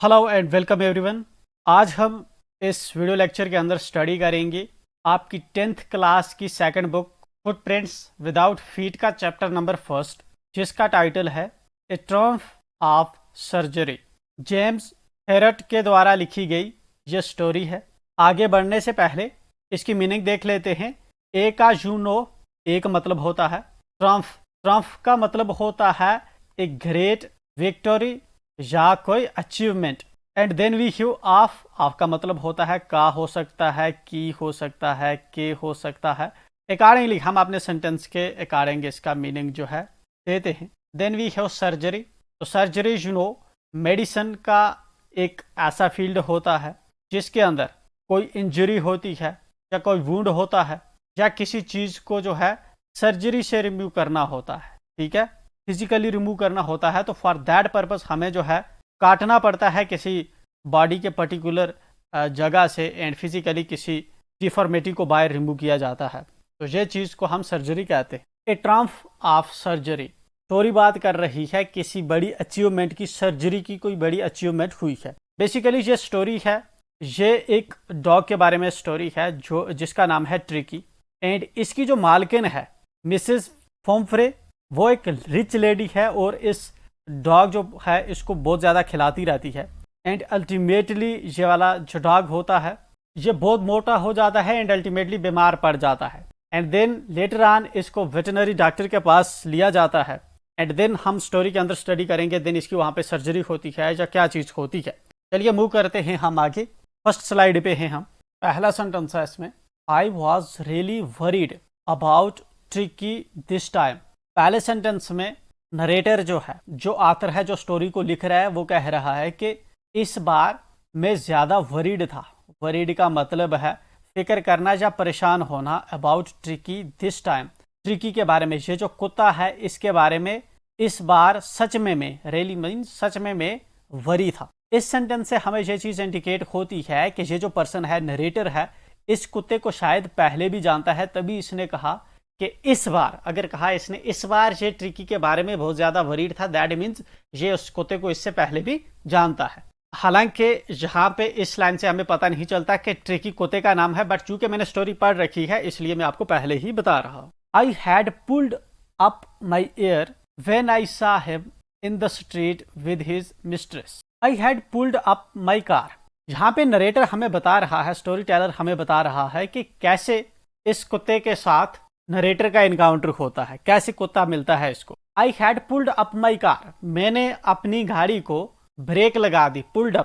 Hello and welcome everyone. आज हम इस वीडियो लेक्चर के अंदर स्टडी करेंगे आपकी 10th क्लास की second book footprints without feet का चैप्टर नंबर फर्स्ट, जिसका टाइटल है ए ट्रम्फ ऑफ सर्जरी। जेम्स हेरट के द्वारा लिखी गई ये स्टोरी है। आगे बढ़ने से पहले इसकी मीनिंग देख लेते हैं। ए का यू नो, एक मतलब होता है ट्रम्फ। ट्रम्फ का मतलब होता है ए ग्रेट विक्टोरी या कोई achievement. And then we have of का मतलब होता है का हो सकता है, की हो सकता है, के हो सकता है। अकॉर्डिंगली हम अपने सेंटेंस के अकॉर्डिंग इसका मीनिंग जो है देते हैं। Then we have surgery. तो सर्जरी यू नो मेडिसिन का एक ऐसा फील्ड होता है जिसके अंदर कोई इंजरी होती है या कोई वुंड होता है या किसी चीज़ को जो है सर्जरी से रिमूव करना होता है। ठीक है, फिजिकली रिमूव करना होता है। तो फॉर दैट पर्पस हमें जो है काटना पड़ता है किसी बॉडी के पर्टिकुलर जगह से एंड फिजिकली किसी डिफॉर्मिटी को बाहर रिमूव किया जाता है। तो ये चीज़ को हम सर्जरी कहते हैं। ए ट्रम्फ ऑफ सर्जरी स्टोरी बात कर रही है किसी बड़ी अचीवमेंट की, सर्जरी की कोई बड़ी अचीवमेंट हुई है। बेसिकली ये स्टोरी है, ये एक डॉग के बारे में स्टोरी है जो जिसका नाम है ट्रिकी। एंड इसकी जो मालकिन है मिसेस फोम्फ्रे, वो एक रिच लेडी है और इस डॉग जो है इसको बहुत ज़्यादा खिलाती रहती है। एंड अल्टीमेटली ये वाला जो डॉग होता है ये बहुत मोटा हो जाता है एंड अल्टीमेटली बीमार पड़ जाता है। एंड देन लेटर ऑन इसको वेटनरी डॉक्टर के पास लिया जाता है। एंड देन हम स्टोरी के अंदर स्टडी करेंगे देन इसकी वहाँ पे सर्जरी होती है या क्या चीज़ होती है। चलिए मूव करते हैं हम आगे। फर्स्ट स्लाइड पे हैं हम। पहला सेंटेंस है इसमें, I was really worried about tricky this time. पहले सेंटेंस में नरेटर जो है, जो आथर है, जो स्टोरी को लिख रहा है, वो कह रहा है कि इस बार मैं ज़्यादा वरीड था। वरीड का मतलब है फिक्र करना या परेशान होना। About tricky this time, tricky के बारे में, ये जो कुत्ता है इसके बारे में इस बार सच में मैं, रियली मीन सच में मैं वरी था। इस सेंटेंस से हमें ये चीज़ इंडिकेट होती है कि ये जो पर्सन है, नरेटर है, इस कुत्ते को शायद पहले भी जानता है, तभी इसने कहा कि इस बार, अगर कहा इसने इस बार ये ट्रिकी के बारे में बहुत ज़्यादा वरीड था, दैट मीन्स ये उस कुत्ते को इससे पहले भी जानता है। हालांकि यहाँ पे इस लाइन से हमें पता नहीं चलता कि ट्रिकी कुत्ते का नाम है, बट चूंकि मैंने स्टोरी पढ़ रखी है इसलिए मैं आपको पहले ही बता रहा हूँ। I had pulled up my air when I सा him in the street with his mistress. I had pulled up my car. यहाँ पे नरेटर हमें बता रहा है, स्टोरी टेलर हमें बता रहा है कि कैसे इस कुत्ते के साथ नरेटर का इनकाउंटर होता है, कैसे कुत्ता मिलता है इसको। I had pulled up my car, मैंने अपनी गाड़ी को ब्रेक लगा दी। पुल्ड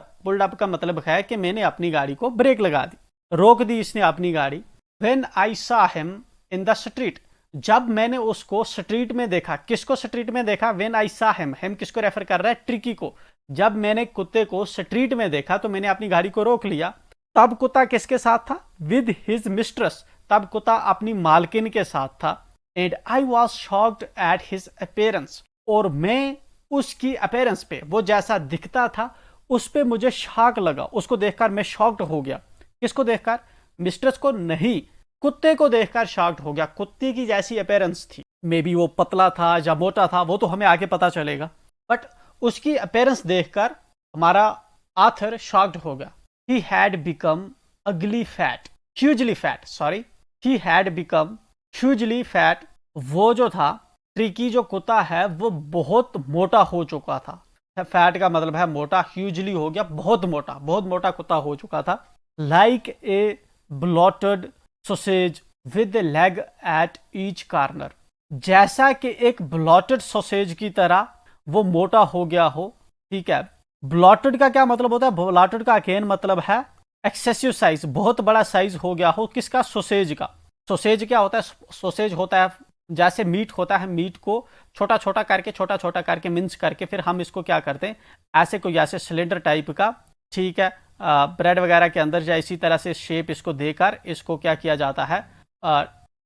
अप का मतलब है कि मैंने अपनी गाड़ी को ब्रेक लगा दी, रोक दी इसने अपनी गाड़ी। व्हेन आई सा हिम इन द स्ट्रीट, जब मैंने उसको स्ट्रीट में देखा। किसको स्ट्रीट में देखा? व्हेन आई सा हिम किसको रेफर कर रहा है? ट्रिकी को। जब मैंने कुत्ते को स्ट्रीट में देखा तो मैंने अपनी गाड़ी को रोक लिया। तब कुत्ता किसके साथ था? विद हिज मिस्ट्रेस, तब कुत्ता अपनी मालकिन के साथ था। And I was shocked at his appearance, और मैं उसकी अपेयरेंस पे, वो जैसा दिखता था उस पे मुझे शॉक लगा। उसको देखकर मैं शॉक्ड हो गया। किसको देखकर? मिस्ट्रेस को नहीं, कुत्ते को देखकर शॉक्ड हो गया। कुत्ते की जैसी अपेयरेंस थी, मे बी वो पतला था या मोटा था, वो तो हमें आगे पता चलेगा, बट उसकी अपेयरेंस देखकर हमारा आथर शॉक्ड हो गया। ही हैड बिकम अगली fat, hugely fat, sorry, he had become hugely fat. वो जो था ट्रिकी जो कुत्ता है वो बहुत मोटा हो चुका था। फैट का मतलब है मोटा, ह्यूजली हो गया बहुत मोटा, बहुत मोटा कुत्ता हो चुका था। Like a blotted sausage with A leg at each corner, जैसा कि एक ब्लॉटेड सॉसेज की तरह वो मोटा हो गया हो। ठीक है, ब्लॉटेड का क्या मतलब होता है? ब्लॉटेड का अगेन मतलब है एक्सेसिव साइज, बहुत बड़ा साइज हो गया हो। किसका? सोसेज का। सोसेज क्या होता है? सोसेज होता है जैसे मीट होता है, मीट को छोटा छोटा करके मिन्स करके फिर हम इसको क्या करते हैं, ऐसे कोई ऐसे सिलेंडर टाइप का, ठीक है, ब्रेड वगैरह के अंदर या इसी तरह से शेप इसको देकर इसको क्या किया जाता है,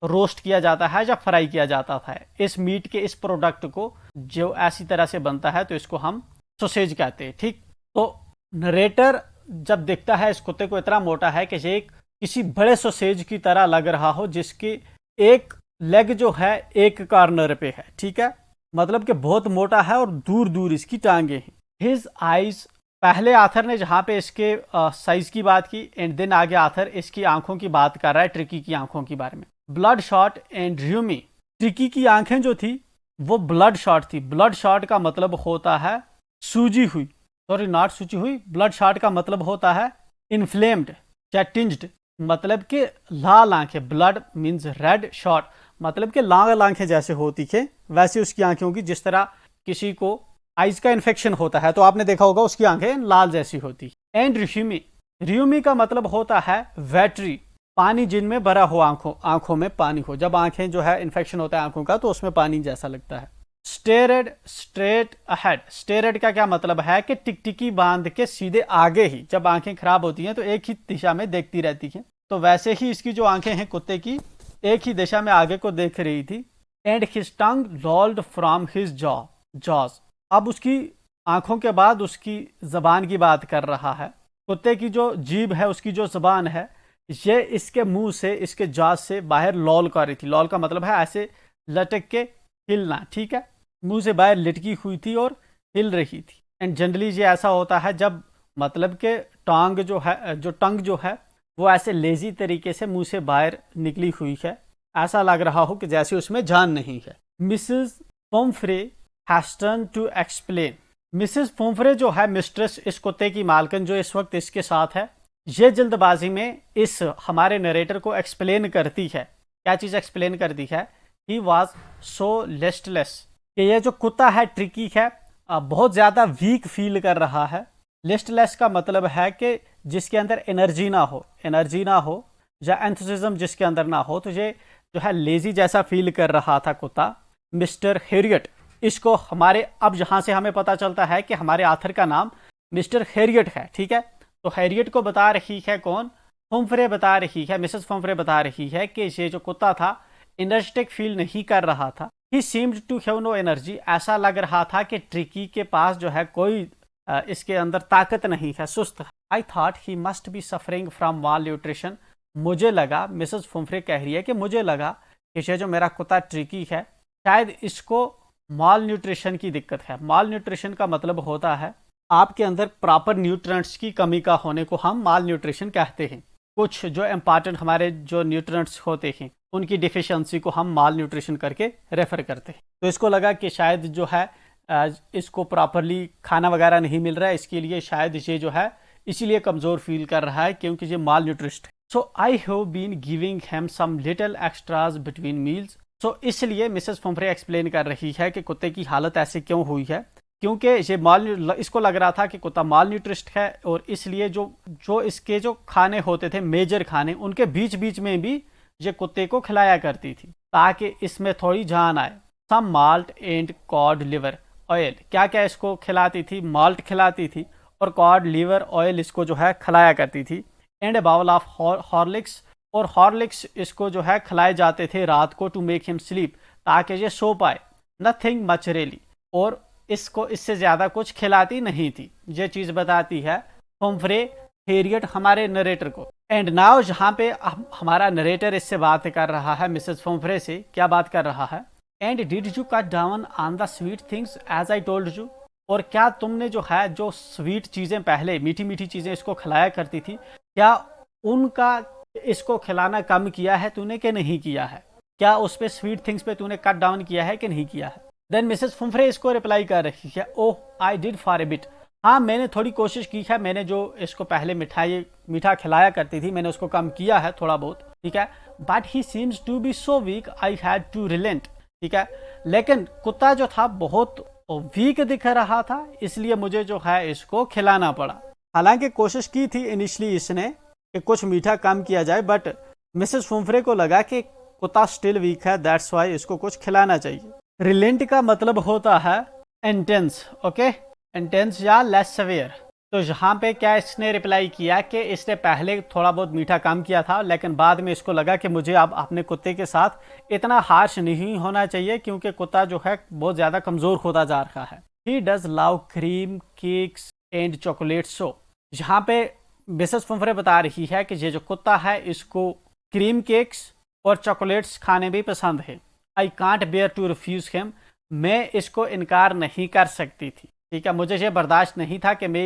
रोस्ट किया जाता है या फ्राई किया जाता था। इस मीट के इस प्रोडक्ट को जो ऐसी तरह से बनता है तो इसको हम सोसेज कहते हैं। ठीक, तो नरेटर जब देखता है इस कुत्ते को इतना मोटा है कि ये किसी बड़े सोसेज की तरह लग रहा हो, जिसकी एक लेग जो है एक कॉर्नर पे है। ठीक है, मतलब कि बहुत मोटा है और दूर दूर इसकी टांगे हैं। हिज आईज पहले आथर ने जहाँ पे इसके साइज की बात की एंड देन आगे आथर इसकी आंखों की बात कर रहा है, ट्रिकी की आंखों के बारे में। ब्लड शॉट एंड र्यूमी, ट्रिकी की आंखें जो थी वो ब्लड शॉट थी। ब्लड शॉट का मतलब होता है सूजी हुई, सॉरी नॉट सूजी हुई, ब्लड शॉट का मतलब होता है इन्फ्लेम्ड या टिंज्ड, मतलब कि लाल आंखें। ब्लड मीन्स रेड, शॉट मतलब कि लाल आंखें जैसे होती है वैसे उसकी आंखें होगी। जिस तरह किसी को आइज का इन्फेक्शन होता है तो आपने देखा होगा उसकी आंखें लाल जैसी होती। एंड र्यूमी, र्यूमी का मतलब होता है वेटरी, पानी जिनमें भरा हो, आंखों में पानी हो। जब आंखें जो है इन्फेक्शन होता है आंखों का तो उसमें पानी जैसा लगता है। स्टेरेड, स्ट्रेट अहेड, स्टेरेड का क्या मतलब है कि टिकटिकी बांध के सीधे आगे ही। जब आंखें खराब होती हैं तो एक ही दिशा में देखती रहती हैं, तो वैसे ही इसकी जो आंखें हैं कुत्ते की एक ही दिशा में आगे को देख रही थी। And his tongue लॉल्ड from his jaws, अब उसकी आंखों के बाद उसकी जबान की बात कर रहा है। कुत्ते की जो जीभ है, उसकी जो जबान है, ये इसके मुंह से, इसके जॉज से बाहर लॉल कर रही थी। लॉल का मतलब है ऐसे लटक के हिलना, ठीक है। मुंह से बाहर लटकी हुई थी और हिल रही थी। एंड जनरली ये ऐसा होता है जब मतलब के टांग जो है, जो टंग जो है वो ऐसे लेजी तरीके से मुंह से बाहर निकली हुई है, ऐसा लग रहा हो कि जैसे उसमें जान नहीं है। Mrs Pumphrey has turn to explain, Mrs Pumphrey जो है मिस्ट्रेस, इस कुत्ते की मालकिन जो इस वक्त इसके साथ है, ये जल्दबाजी में इस हमारे नरेटर को एक्सप्लेन करती है। क्या चीज़ एक्सप्लेन करती है? ही वॉज सो लिस्टलेस, कि ये जो कुत्ता है ट्रिकी है बहुत ज़्यादा वीक फील कर रहा है। लिस्टलेस का मतलब है कि जिसके अंदर एनर्जी ना हो, या एंथुसिज्म जिसके अंदर ना हो, तो ये जो है लेजी जैसा फील कर रहा था कुत्ता। मिस्टर हेरियट, इसको हमारे अब यहाँ से हमें पता चलता है कि हमारे आथर का नाम मिस्टर हेरियट है, ठीक है। तो हैरियट को बता रही है कौन? पोम्फ्रे बता रही है, मिसेस पोम्फ्रे बता रही है कि ये जो कुत्ता था एनर्जेटिक फील नहीं कर रहा था। He seemed to have no energy, ऐसा लग रहा था कि ट्रिकी के पास जो है कोई इसके अंदर ताकत नहीं है, सुस्त है। I thought he must be suffering from mall nutrition, मुझे लगा, मिसेस पोम्फ्रे कह रही है कि मुझे लगा कि ये जो मेरा कुत्ता ट्रिकी है शायद इसको माल न्यूट्रिशन की दिक्कत है। माल न्यूट्रिशन का मतलब होता है आपके अंदर प्रॉपर न्यूट्रिएंट्स की कमी का होने को हम माल न्यूट्रिशन कहते हैं। कुछ जो इम्पॉर्टेंट हमारे जो न्यूट्रिएंट्स होते हैं उनकी डिफिशियंसी को हम माल न्यूट्रिशन करके रेफर करते हैं। तो इसको लगा कि शायद जो है इसको प्रॉपरली खाना वगैरह नहीं मिल रहा है, इसके लिए शायद ये जो है इसीलिए कमज़ोर फील कर रहा है क्योंकि ये माल न्यूट्रिस्ट है। So I have been giving him some little extras between meals, so इसलिए मिसेस पोम्फ्रे एक्सप्लेन कर रही है कि कुत्ते की हालत ऐसे क्यों हुई है, क्योंकि ये इसको लग रहा था कि कुत्ता माल न्यूट्रिस्ट है और इसलिए जो इसके जो खाने होते थे मेजर खाने, उनके बीच बीच में भी ये कुत्ते को खिलाया करती थी ताकि इसमें थोड़ी जान आए। Some malt and cod liver oil, क्या क्या इसको खिलाती थी? माल्ट खिलाती थी और कॉड लिवर ऑयल इसको जो है खिलाया करती थी। And a bowl of Horlicks, और हॉर्लिक्स इसको जो है खिलाए जाते थे रात को टू मेक हिम स्लीप, ताकि ये सो पाए। नथिंग मच रियली, और इसको इससे ज़्यादा कुछ खिलाती नहीं थी। ये चीज़ बताती है पोम्फ्रे हेरियट हमारे नरेटर को। एंड नाउ जहाँ पे हमारा नरेटर इससे बात कर रहा है मिसेस पोम्फ्रे से, क्या बात कर रहा है? And did you cut down on the sweet things as I told you, और क्या तुमने जो है जो स्वीट चीज़ें पहले मीठी मीठी चीज़ें इसको खिलाया करती थी, क्या उनका इसको खिलाना कम किया है तूने कि नहीं किया है? क्या उस पर स्वीट थिंग्स पे तूने कट डाउन किया है कि नहीं किया है? देन मिसेस पोम्फ्रे इसको रिप्लाई कर रही है, oh I did for a bit, हाँ मैंने थोड़ी कोशिश की है, मैंने जो इसको पहले मीठा खिलाया करती थी मैंने उसको कम किया है थोड़ा बहुत, ठीक है। But he seems to be so weak I had to relent, ठीक है। लेकिन कुत्ता जो था बहुत वीक दिख रहा था, इसलिए मुझे जो है इसको खिलाना पड़ा। हालांकि कोशिश की थी इनिशियली इसने कि कुछ मीठा कम किया जाए, बट मिसेस पोम्फ्रे को लगा कि कुत्ता स्टिल वीक है, दैट्स वाई इसको कुछ खिलाना चाहिए। रिलेंट का मतलब होता है इंटेंस, ओके, इंटेंस या लेस सवेयर। तो यहाँ पे क्या इसने रिप्लाई किया कि इसने पहले थोड़ा बहुत मीठा कम किया था, लेकिन बाद में इसको लगा कि मुझे अब अपने कुत्ते के साथ इतना हार्श नहीं होना चाहिए क्योंकि कुत्ता जो है बहुत ज़्यादा कमज़ोर होता जा रहा है। He does love cream cakes and chocolate, so यहाँ पे मिसेस पोम्फ्रे बता रही है कि ये जो कुत्ता है इसको क्रीम केक्स और चॉकलेट्स खाने भी पसंद है। I can't bear to refuse him, मैं इसको इनकार नहीं कर सकती थी। ठीक है, मुझे ये बर्दाश्त नहीं था कि मैं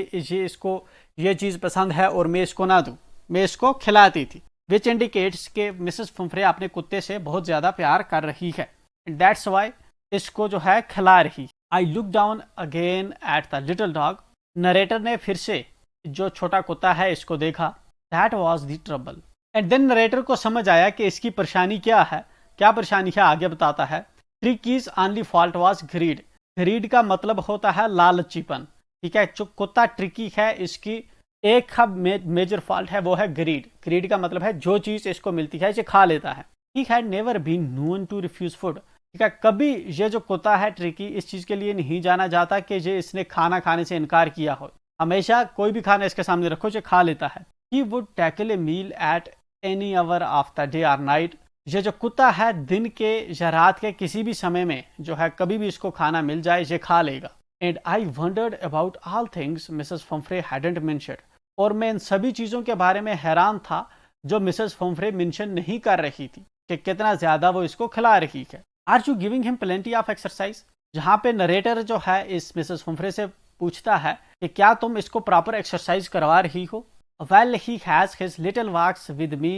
ये चीज़ पसंद है और मैं इसको ना दूँ, मैं इसको खिलाती थी। विच इंडिकेट्स के मिसेस फम्फ्रे अपने कुत्ते से बहुत ज़्यादा प्यार कर रही है, दैट्स वाई इसको जो है खिला रही। I look down again at the little dog, narrator ने फिर से जो छोटा कुत्ता है इसको देखा। That was the trouble, and then narrator को समझ आया कि इसकी परेशानी क्या है। क्या परेशानी है आगे बताता है। Tricki's only fault was greed, greed का मतलब होता है लालचीपन। ठीक है, जो कुत्ता ट्रिकी है इसकी एक मेजर फॉल्ट है वो है ग्रीड। ग्रीड का मतलब है जो चीज इसको मिलती है इसे खा लेता है। He had never been known to refuse food, ठीक है, कभी ये जो कुत्ता है ट्रिकी इस चीज के लिए नहीं जाना जाता कि ये इसने खाना खाने से इनकार किया हो। हमेशा कोई भी खाना इसके सामने रखो जो खा लेता है। He would tackle a meal at any hour of the day और नाइट, ये जो कुत्ता है दिन के या रात के किसी भी समय में जो है कभी भी इसको खाना मिल जाए ये खा लेगा। And I wondered about all things Mrs Pumphrey hadn't mentioned, और मैं इन सभी चीज़ों के बारे में हैरान था जो मिसेस फम्फ्रे मेंशन नहीं कर रही थी कि कितना ज़्यादा वो इसको खिला रही है। Are you giving him plenty of exercise, जहाँ पे नरेटर जो है इस मिसेस फम्फ्रे से पूछता है कि क्या तुम इसको प्रॉपर एक्सरसाइज करवा रही हो। Well he has his little walks with me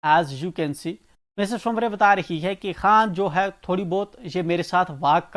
as you can see, Mrs Pumphrey बता रही है कि खान जो है थोड़ी बहुत ये मेरे साथ वॉक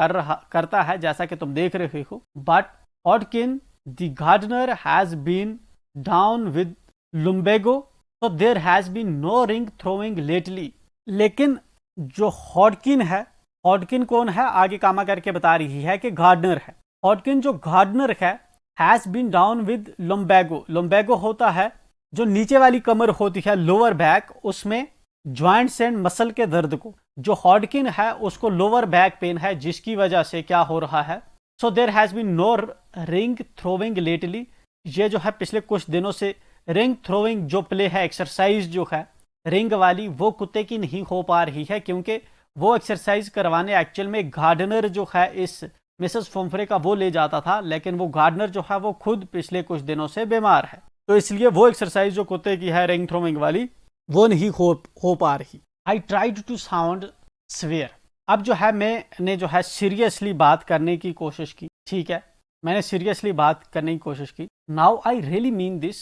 करता है जैसा कि तुम देख रहे हो। But Hodgkin the gardener has been down with lumbago, तो there has been no ring throwing lately. लेकिन जो हॉडकिन है, हॉडकिन कौन है आगे कामा करके बता रही है कि गार्डनर है। हॉडकिन जो गार्डनर है हैज बीन डाउन विद लुम्बेगो, लुम्बेगो होता है जो नीचे वाली कमर होती है लोअर बैक, उसमें ज्वाइंट्स एंड मसल के दर्द को। जो हॉडकिन है उसको लोअर बैक पेन है जिसकी वजह से क्या हो रहा है। So there has been no ring throwing lately, ये जो है पिछले कुछ दिनों से रिंग थ्रोइंग जो प्ले है एक्सरसाइज जो है रिंग वाली वो कुत्ते की नहीं हो पा रही है, क्योंकि वो एक्सरसाइज करवाने एक्चुअल में गार्डनर जो है इस मिसेस फम्फ्रे का वो ले जाता था, लेकिन वो गार्डनर जो है वो खुद पिछले कुछ दिनों से बीमार है, तो इसलिए वो एक्सरसाइज जो कुत्ते की है रिंग थ्रोइंग वाली वो नहीं हो पा रही। I tried to sound severe, अब जो है मैंने जो है सीरियसली बात करने की कोशिश की। ठीक है, मैंने सीरियसली बात करने की कोशिश की। Now I really mean this,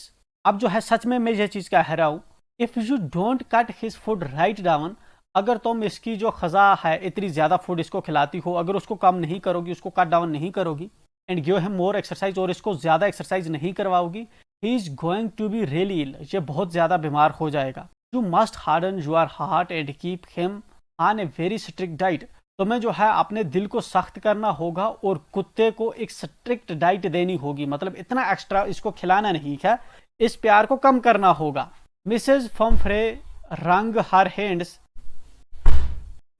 अब जो है सच में मैं ये चीज़ कह रहा हूँ। If you don't cut his food write down, अगर तुम इसकी जो खज़ा है इतनी ज़्यादा फूड इसको खिलाती हो, अगर उसको कम नहीं करोगी, उसको कट डाउन नहीं करोगी, and give him more exercise, और इसको ज़्यादा एक्सरसाइज नहीं करवाओगी, he is going to be really ill, ये बहुत ज़्यादा बीमार हो जाएगा। You must harden your heart and keep him on a very strict diet, तुम्हें जो है अपने दिल को सख्त करना होगा और कुत्ते को एक स्ट्रिक्ट डाइट देनी होगी, मतलब इतना एक्स्ट्रा इसको खिलाना नहीं है, इस प्यार को कम करना होगा। मिसेस फम्फ्रे रंग हर हैंड्स,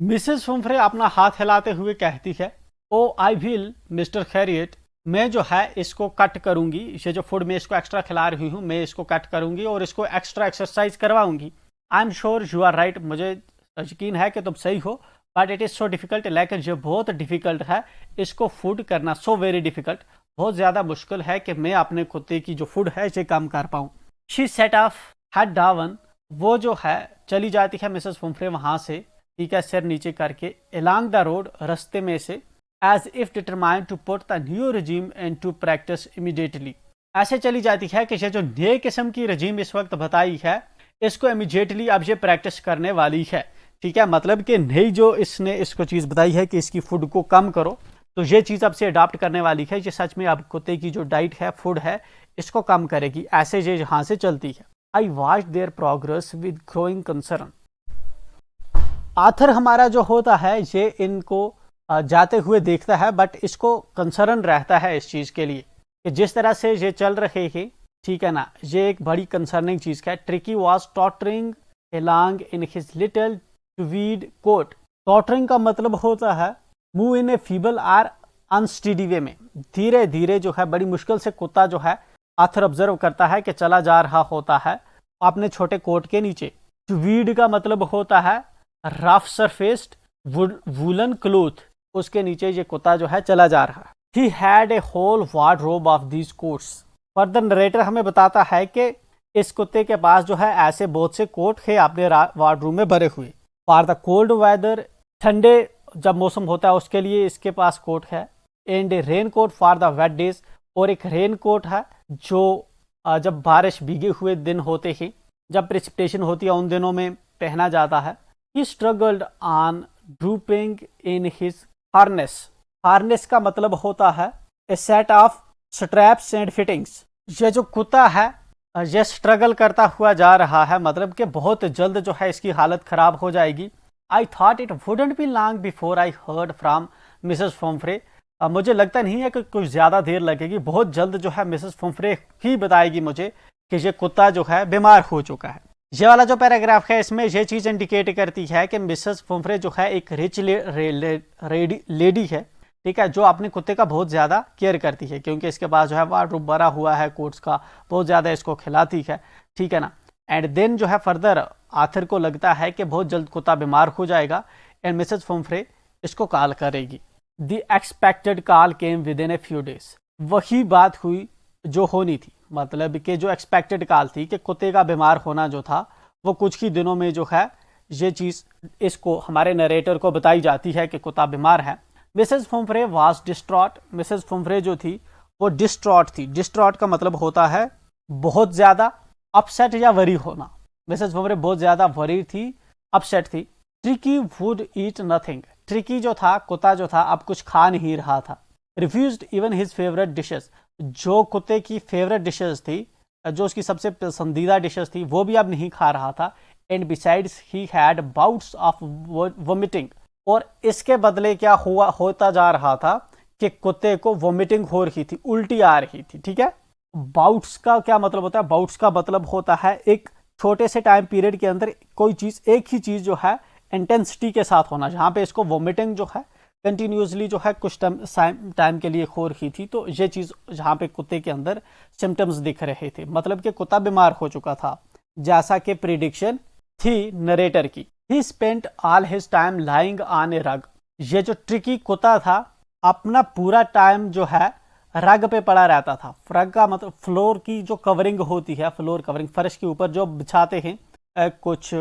मिसेस फम्फ्रे अपना हाथ हिलाते हुए कहती है, ओ आई विल मिस्टर खैरियत, मैं जो है इसको कट करूंगी, ये जो फूड मैं इसको एक्स्ट्रा खिला रही हूँ मैं इसको कट करूंगी और इसको एक्स्ट्रा एक्सरसाइज करवाऊंगी। I am sure you are right, मुझे यकीन है कि तुम सही हो, but it is so difficult, लेकिन ये बहुत डिफ़िकल्ट है इसको फूड करना, सो वेरी डिफ़िकल्ट, बहुत ज़्यादा मुश्किल है कि मैं अपने कुत्ते की जो फूड है इसे कम कर पाऊँ। She said of head down, वो जो है चली जाती है मिसेस फम्फ्रे वहाँ से, ठीक है, सिर नीचे करके, एलॉन्ग द रोड, रास्ते में से, as if determined to put the new regime and to practise immediately, ऐसे चली जाती है कि ये जो नए किस्म की रजीम इस वक्त बताई है इसको इमीडिएटली अब ये प्रैक्टिस करने वाली है। ठीक है, मतलब कि नई जो इसने इसको चीज़ बताई है कि इसकी फूड को कम करो, तो ये चीज़ अब से अडॉप्ट करने वाली है, ये सच में अब कुत्ते की जो डाइट है फूड है इसको कम करेगी, ऐसे ये यहाँ से चलती है। I watch their progress with growing concern, author हमारा जो होता है ये इनको जाते हुए देखता है, बट इसको कंसर्न रहता है इस चीज़ के लिए कि जिस तरह से ये चल रहे हैं, ठीक है ना, ये एक बड़ी कंसर्निंग चीज़ है। Tricki was tottering along in his little tweed coat, tottering का मतलब होता है move in a feeble or unsteady way में, धीरे धीरे जो है बड़ी मुश्किल से कुत्ता जो है आथर ऑब्जर्व करता है कि चला जा रहा होता है अपने छोटे कोट के नीचे। ट्वीड का मतलब होता है रफ सरफेस्ड वूलन क्लोथ, उसके नीचे ये कुत्ता जो है चला जा रहा है। He had a whole wardrobe of these coats, further narrator हमें बताता है कि इस कुत्ते के पास जो है ऐसे बहुत से कोट है अपने वार्डरोब में भरे हुए। फॉर द कोल्ड वेदर, ठंडे जब मौसम होता है उसके लिए इसके पास कोट है। And a rain coat for the wet days, और एक रेन कोट है जो जब बारिश भीगे हुए दिन होते हैं, जब प्रेसिपिटेशन होती है उन दिनों में पहना जाता है। He struggled on drooping in his harness. Harness का मतलब होता है a set of straps and fittings. ये जो कुत्ता है ये स्ट्रगल करता हुआ जा रहा है, मतलब कि बहुत जल्द जो है इसकी हालत खराब हो जाएगी। I thought it wouldn't be long before I heard from Mrs Pumphrey. मुझे लगता नहीं है कि कुछ ज़्यादा देर लगेगी, बहुत जल्द जो है मिसेस फॉम्फ्रे ही बताएगी मुझे कि ये कुत्ता जो है बीमार हो चुका है। ये वाला जो पैराग्राफ है इसमें ये चीज़ इंडिकेट करती है कि मिसेस फॉम्फ्रे जो है एक रिच लेडी है, ठीक है, जो अपने कुत्ते का बहुत ज़्यादा केयर करती है, क्योंकि इसके पास जो है वार्डरोब भरा हुआ है कोट्स का, बहुत ज़्यादा इसको खिलाती है, ठीक है ना। एंड देन जो है फर्दर आखिर को लगता है कि बहुत जल्द कुत्ता बीमार हो जाएगा एंड मिसेस फॉम्फ्रे इसको कॉल करेगी। The expected call came with in a few days. वही बात हुई जो होनी थी, मतलब कि जो एक्सपेक्टेड कॉल थी कि कुत्ते का बीमार होना जो था वो कुछ ही दिनों में जो है ये चीज़ इसको हमारे नरेटर को बताई जाती है कि कुत्ता बीमार है। Mrs Pumphrey was distraught. Mrs Pumphrey जो थी वो डिस्ट्रॉट थी। डिस्ट्रॉट का मतलब होता है बहुत ज़्यादा अपसेट या वरी होना। मिसेस फॉम्फ्रे बहुत ज़्यादा वरी थी, अपसेट थी। Tricky would eat nothing. Tricky जो था कुत्ता जो था अब कुछ खा नहीं रहा था। Refused even his favourite dishes. जो कुत्ते की फेवरेट डिशेस थी, जो उसकी सबसे पसंदीदा डिशेस थी, वो भी अब नहीं खा रहा था। And besides he had bouts of vomiting. और इसके बदले क्या होता जा रहा था कि कुत्ते को वोमिटिंग हो रही थी, उल्टी आ रही थी, ठीक है। बाउट्स का क्या मतलब होता है? बाउट्स का मतलब होता है एक छोटे से टाइम पीरियड के अंदर कोई चीज़, एक ही चीज़ जो है इंटेंसिटी के साथ होना। जहाँ पे इसको वोमिटिंग जो है कंटिन्यूसली जो है कुछ टाइम के लिए हो रही थी, तो ये चीज़ जहाँ पे कुत्ते के अंदर सिम्टम्स दिख रहे थे, मतलब कि कुत्ता बीमार हो चुका था, जैसा कि प्रिडिक्शन थी नरेटर की। He spent all his time lying on a rug. ये जो ट्रिकी कुत्ता था अपना पूरा टाइम जो है रग पे पड़ा रहता था। रग का मतलब फ्लोर की जो कवरिंग होती है, फ्लोर कवरिंग, फर्श के ऊपर जो बिछाते हैं कुछ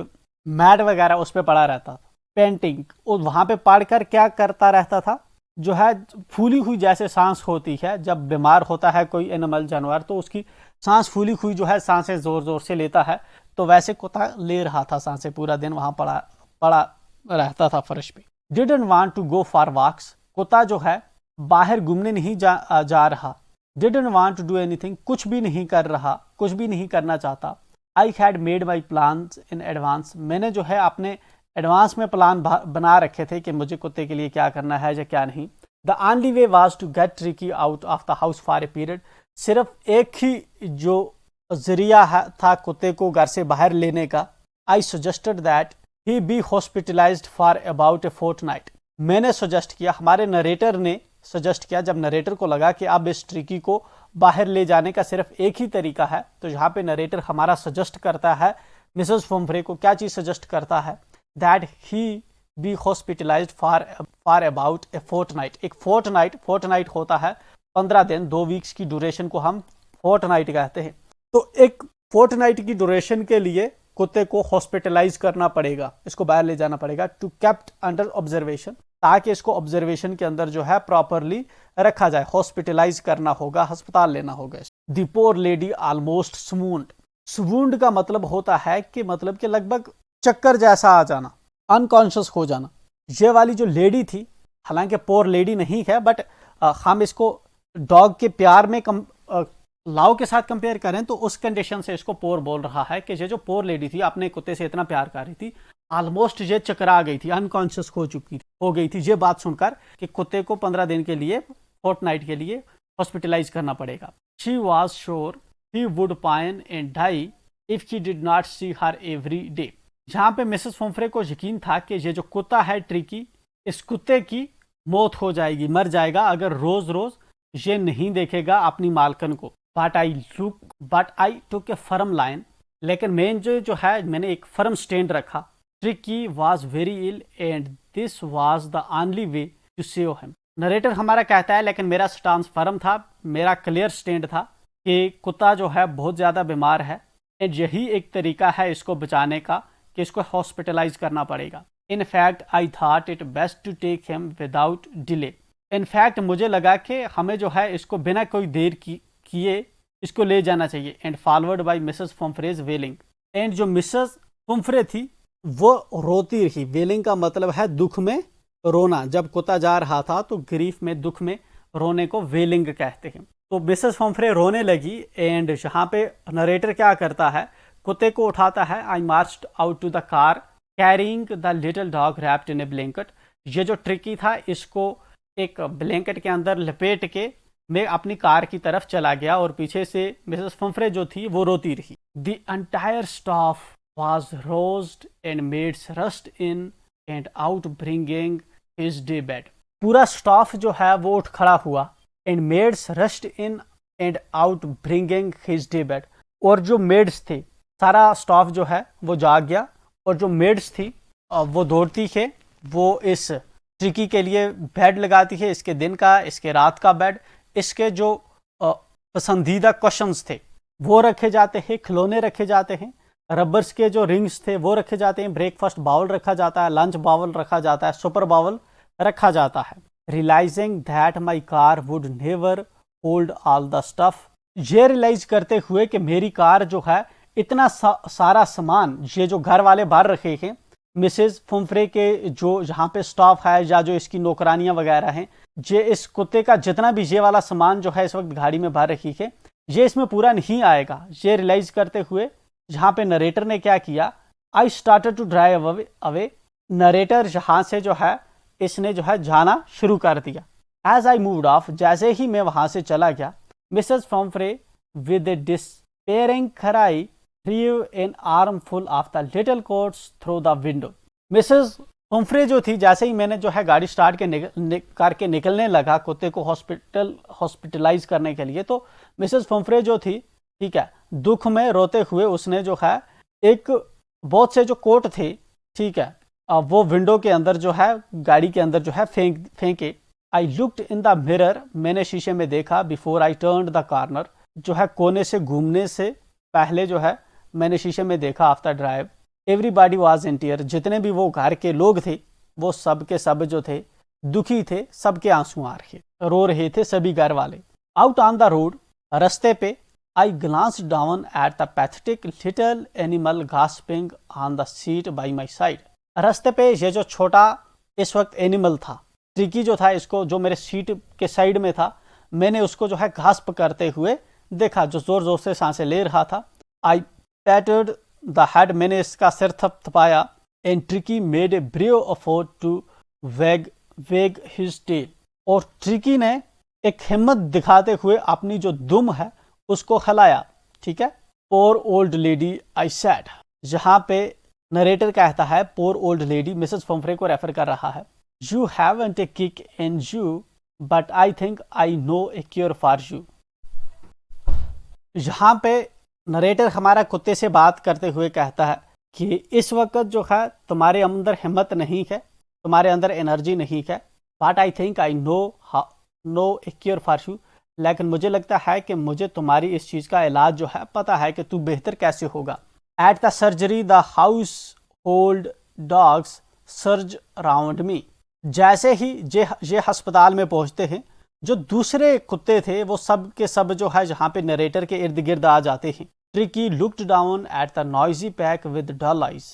मैट वगैरह, उस पर पड़ा रहता था। पेंटिंग, और वहाँ पे पढ़कर क्या करता रहता था, जो है फूली हुई जैसे सांस होती है, जब बीमार होता है कोई एनिमल जानवर तो उसकी सांस फूली हुई जो है सांसें जोर जोर से लेता है, तो वैसे कुत्ता ले रहा था सांसें, पूरा दिन वहाँ पड़ा रहता था फर्श पे। Didn't want to go for walks. कुत्ता जो है बाहर घूमने नहीं जा रहा। Didn't want to do anything, कुछ भी नहीं कर रहा, कुछ भी नहीं करना चाहता। I had made my plan in advance. मैंने जो है अपने एडवांस में प्लान बना रखे थे कि मुझे कुत्ते के लिए क्या करना है या क्या नहीं। The only way was to get Tricki out of the house for a period. सिर्फ एक ही जो जरिया था कुत्ते को घर से बाहर लेने का। I suggested that he be hospitalised for about a fortnight. मैंने सजेस्ट किया, हमारे नरेटर ने सजेस्ट किया, जब नरेटर को लगा कि अब इस ट्रिकी को बाहर ले जाने का सिर्फ एक ही तरीका है, तो यहाँ पे नरेटर हमारा सजेस्ट करता है मिसेस फॉम्फ्रे को, क्या चीज़ सजेस्ट करता है, that he be hospitalised for about a fortnight. एक फोर्टनाइट होता है 15 दिन, 2 वीक्स की ड्यूरेशन को हम फोर्टनाइट कहते हैं। तो एक फोर्टनाइट की ड्यूरेशन के लिए कुत्ते को हॉस्पिटलाइज करना पड़ेगा, इसको बाहर ले जाना पड़ेगा, टू केप्ट अंडर ऑब्जर्वेशन, ताकि इसको ऑब्जर्वेशन के अंदर जो है प्रॉपरली रखा जाए। हॉस्पिटलाइज करना होगा, अस्पताल लेना होगा। The poor lady almost swooned. Swooned का मतलब होता है कि मतलब कि लगभग चक्कर जैसा आ जाना, अनकॉन्शियस हो जाना। ये वाली जो लेडी थी, हालांकि पोर लेडी नहीं है, बट हम इसको डॉग के प्यार में लाव के साथ कंपेयर करें तो उस कंडीशन से इसको पोर बोल रहा है कि ये जो पोर लेडी थी अपने कुत्ते से इतना प्यार कर रही थी, ऑलमोस्ट ये चकरा गई थी, अनकॉन्शियस हो गई थी ये बात सुनकर कि कुत्ते को 15 दिन के लिए, फोर्टनाइट के लिए हॉस्पिटलाइज करना पड़ेगा। She was sure he would pine and die if he did not see her every day. जहाँ पे मिसेस फॉम्फ्रे को यकीन था कि ये जो कुत्ता है ट्रिकी, इस कुत्ते की मौत हो जाएगी, मर जाएगा अगर रोज रोज ये नहीं देखेगा अपनी मालकन को। But I took a firm line. लेकिन मैंने एक फर्म स्टैंड रखा। Tricki was very ill and this was the only way to save him. Narrator हमारा कहता है लेकिन मेरा स्टांस फर्म था, मेरा क्लियर स्टैंड था कि कुत्ता जो है बहुत ज़्यादा बीमार है एंड यही एक तरीका है इसको बचाने का कि इसको हॉस्पिटलाइज करना पड़ेगा। In fact I thought it best to take him without delay. In fact मुझे लगा कि हमें जो है इसको बिना कोई देर किए इसको ले जाना चाहिए। And followed by Mrs Pumphrey's wailing. And जो मिसेस फम्फ्रे थी वो रोती रही। वेलिंग का मतलब है दुख में रोना। जब कुत्ता जा रहा था तो ग्रीफ में, दुख में रोने को वेलिंग कहते हैं। तो मिसेस फम्फ्रे रोने लगी। एंड यहाँ पे नरेटर क्या करता है, कुत्ते को उठाता है। I marched out to the car carrying the little dog wrapped in a blanket. ये जो ट्रिकी था, इसको एक ब्लैंकेट के अंदर लपेट के मैं अपनी कार की तरफ चला गया और पीछे से मिसेस फम्फ्रे जो थी वो रोती रही। The entire staff was roused and maids rushed in and out bringing his day bed। पूरा स्टाफ जो है वो उठ खड़ा हुआ। and maids rushed in and out bringing his day bed। और जो मेड्स थे, सारा स्टाफ जो है वो जाग गया। और जो मेड्स थी वो दौड़ती है, वो इस ट्रिकी के लिए बेड लगाती है, इसके दिन का, इसके रात का बेड। इसके जो पसंदीदा क्वेश्चंस थे वो रखे जाते हैं, खिलौने रखे जाते हैं, रबर्स के जो रिंग्स थे वो रखे जाते हैं, ब्रेकफास्ट बाउल रखा जाता है, लंच बाउल रखा जाता है, सुपर बाउल रखा जाता है। Realising that my car would never hold all the stuff. ये रियलाइज करते हुए कि मेरी कार जो है इतना सारा सामान, ये जो घर वाले बाहर रखे हैं, मिसेस फम्फ्रे के जो यहाँ पे स्टाफ है या जो इसकी नौकरानियां वगैरह हैं, ये इस कुत्ते का जितना भी ये वाला सामान जो है इस वक्त गाड़ी में बाहर रखी है, ये इसमें पूरा नहीं आएगा। ये रियलाइज करते हुए जहाँ पे नरेटर ने क्या किया, I started to drive away. Narrator यहाँ से जो है इसने जो है जाना शुरू कर दिया। एज आई मूव्ड ऑफ, जैसे ही मैं वहां से चला गया, Mrs Pumphrey with a despairing cry threw an armful of the little coats through the window. Mrs Pumphrey जो थी, जैसे ही मैंने जो है गाड़ी स्टार्ट करके निकलने लगा कुत्ते को हॉस्पिटलाइज करने के लिए, तो मिसेस फम्फ्रे जो थी, ठीक है, दुख में रोते हुए उसने जो है एक बहुत से जो कोट थे, ठीक है, वो विंडो के अंदर जो है, गाड़ी के अंदर जो है फेंके। I looked in the mirror, मैंने शीशे में देखा। Before I turned the corner, जो है कोने से घूमने से पहले जो है मैंने शीशे में देखा। After drive everybody was in tear, जितने भी वो घर के लोग थे वो सब के सब जो थे दुखी थे, सबके आंसू आ रहे, रो रहे थे सभी घर वाले। आउट ऑन द रोड, रस्ते पे, I glanced down at the pathetic little animal gasping on the seat by my side। रास्ते पे ये जो छोटा इस वक्त एनिमल था, ट्रिकी जो था, इसको जो मेरे सीट के साइड में था, मैंने उसको जो है घास्प करते हुए देखा, जो जोर जोर से सांसें ले रहा था। आई पैटेड द हेड, मैंने इसका सिर थपथपाया। And Tricki made a brave effort to wag his tail. और ट्रिकी ने एक हिम्मत दिखाते हुए अपनी जो दुम है उसको हिलाया, ठीक है। पोर ओल्ड लेडी आई सेड, जहां पे नरेटर कहता है पोर ओल्ड लेडी, मिसेस फम्फ्रे को रेफर कर रहा है। You haven't a kick in you but I think I know A cure for you. यहाँ पे नरेटर हमारा कुत्ते से बात करते हुए कहता है कि इस वक्त जो है तुम्हारे अंदर हिम्मत नहीं है, तुम्हारे अंदर एनर्जी नहीं है, but I think I know A cure for you, लेकिन मुझे लगता है कि मुझे तुम्हारी इस चीज़ का इलाज जो है पता है कि तू बेहतर कैसे होगा। At the surgery the household dogs surged round me. जैसे ही ये अस्पताल में पहुंचते हैं, जो दूसरे कुत्ते थे वो सब के सब जो है जहाँ पे नरेटर के इर्द गिर्द आ जाते हैं। Tricki looked down at the noisy pack with dull eyes.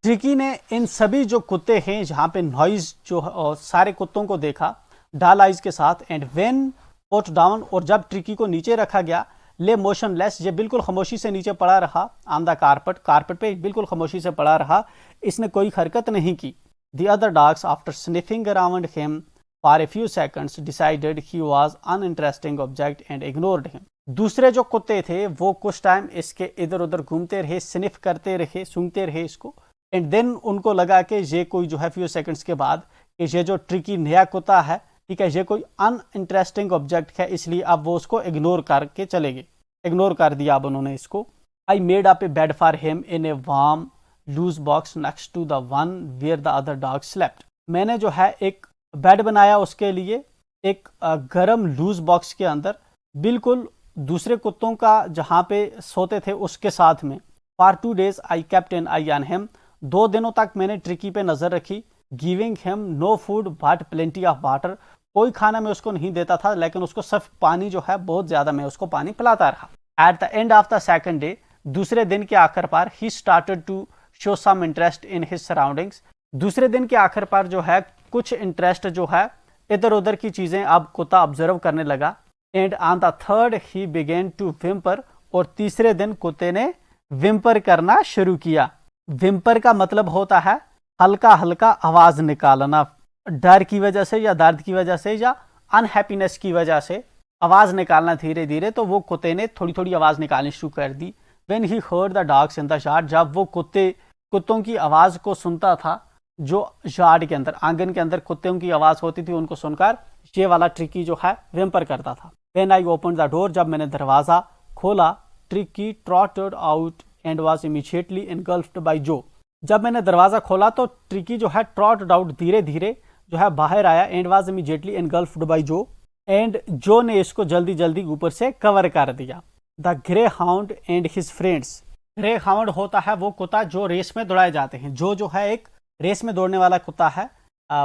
Tricki ने इन सभी जो कुत्ते हैं जहाँ पे नॉइज जो सारे कुत्तों को देखा डल आइज के साथ। एंड वेन पुट डाउन, और जब ट्रिकी को नीचे रखा गया, ले मोशनलेस, ये बिल्कुल खामोशी से नीचे पड़ा रहा। ऑन द कारपेट पे बिल्कुल खामोशी से पड़ा रहा, इसने कोई हरकत नहीं की। The other dogs after sniffing around him for a few seconds decided he was uninteresting object and ignored him. दूसरे जो कुत्ते थे वो कुछ टाइम इसके इधर उधर घूमते रहे, स्निफ करते रहे, सूंघते रहे इसको। एंड देन उनको लगा कि ये कोई जो है फ्यू सेकंड्स के बाद कि ये जो ट्रिकी नया कुत्ता है, ठीक है, ये कोई अनइंटरेस्टिंग ऑब्जेक्ट है, इसलिए अब वो उसको इग्नोर करके चले गए। इग्नोर कर दिया अब उन्होंने इसको। I made up a bed for him in a warm loose box next to the one where the other dog slept. मैंने जो है एक बेड बनाया उसके लिए, एक गर्म लूज बॉक्स के अंदर, बिल्कुल दूसरे कुत्तों का जहाँ पे सोते थे उसके साथ में। For 2 days I kept an eye on him. 2 दिनों तक मैंने ट्रिकी पे नजर रखी। Giving him no food but plenty of water. कोई खाना मैं उसको नहीं देता था, लेकिन उसको सिर्फ पानी जो है बहुत ज़्यादा मैं उसको पानी पिलाता रहा। At the end of the second day, दूसरे दिन के आखिर पर, he started to show some interest in his surroundings. दूसरे दिन के आखिर पर जो है कुछ इंटरेस्ट जो है इधर उधर की चीज़ें अब कुत्ता ऑब्जर्व करने लगा। And on the third he began to whimper, और तीसरे दिन कुत्ते ने विम्पर करना शुरू किया। विम्पर का मतलब होता है हल्का हल्का आवाज निकालना, डर की वजह से या दर्द की वजह से या अनहैप्पीनेस की वजह से आवाज निकालना धीरे धीरे। तो वो कुत्ते ने थोड़ी थोड़ी आवाज निकालनी शुरू कर दी। When he heard the dogs in the yard, जब वो कुत्तों की आवाज को सुनता था, जो यार्ड के अंदर, आंगन के अंदर कुत्तों की आवाज होती थी, उनको सुनकर ये वाला ट्रिकी जो है विम्पर करता था। When I open the door, जब मैंने दरवाजा खोला, Tricki trotted out and was immediately engulfed by Joe. जब मैंने दरवाजा खोला तो ट्रिकी जो है ट्रॉटेड आउट, धीरे धीरे जो है बाहर आया। And was immediately engulfed by Jo, and Jo ने इसको जल्दी जल्दी ऊपर से कवर कर दिया। The grey hound and his friends. Grey hound होता है वो कुत्ता जो रेस में दौड़ाए जाते हैं। जो है एक रेस में दौड़ने वाला कुत्ता है।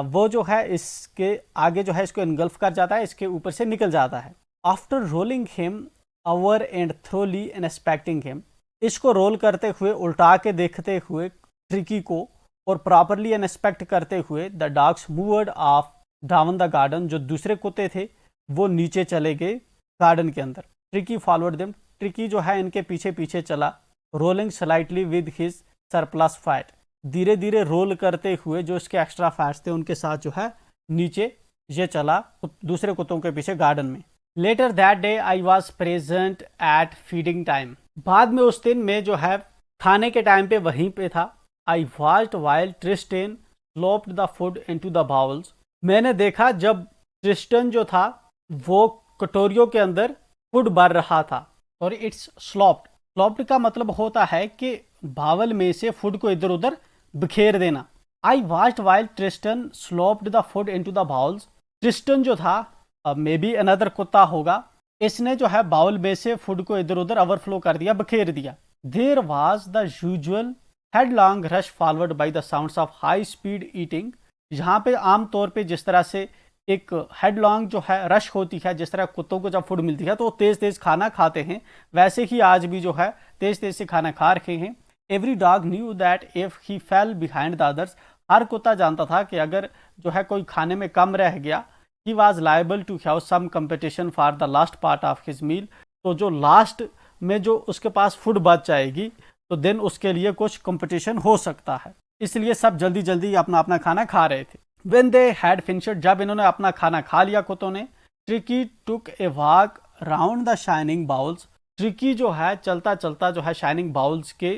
वो जो है इसके आगे जो है इसको एनगल्फ कर जाता है, इसके ऊपर से निकल जाता है। After rolling him over and thoroughly inspecting him, इसको रोल करते हुए, उल्टा के देखते हुए ट्रिकी को, और प्रॉपरली इंस्पेक्ट करते हुए, the dogs moved of down the garden, जो दूसरे कुत्ते थे वो नीचे चले गए गार्डन के अंदर। ट्रिकी फॉलोड देम, ट्रिकी जो है इनके पीछे पीछे चला। Rolling slightly with his surplus fat, धीरे धीरे रोल करते हुए जो इसके एक्स्ट्रा फैट्स थे उनके साथ जो है नीचे ये चला दूसरे कुत्तों के पीछे गार्डन में। Later that day I was present at feeding time, बाद में उस दिन मैं जो है खाने के टाइम पे वहीं पे था। I watched while Tristan slopped the food into the bowls, मैंने देखा जब ट्रिस्टन जो था वो कटोरियों के अंदर फूड भर रहा था। और इट्स स्लोप्ड, स्लोप्ड का मतलब होता है कि बावल में से फूड को इधर उधर बिखेर देना। आई watched while Tristan sloped the food into the bowls, Tristan जो था मे बी अनदर कुत्ता होगा, इसने जो है बाउल में से फूड को इधर उधर ओवरफ्लो कर दिया, बखेर दिया। There was the usual headlong rush forward by the sounds of high speed eating, यहाँ पे आमतौर पे जिस तरह से एक हेडलॉन्ग जो है रश होती है, जिस तरह कुत्तों को जब फूड मिलती है तो वो तेज तेज खाना खाते हैं, वैसे ही आज भी जो है तेज तेज से खाना खा रहे हैं। Every dog knew that if he fell behind the others, हर कुत्ता जानता था कि अगर जो है कोई खाने में कम रह गया, he was liable to have some competition for the last part of his meal, तो जो लास्ट में जो उसके पास फूड बच जाएगी तो देन उसके लिए कुछ कंपटीशन हो सकता है। इसलिए सब जल्दी जल्दी अपना अपना खाना खा रहे थे। व्हेन दे हैड फिनिश्ड, जब इन्होंने अपना खाना खा लिया कुत्तों ने, tricky took a walk round the shining bowls, tricky जो है चलता चलता जो है शाइनिंग बाउल्स के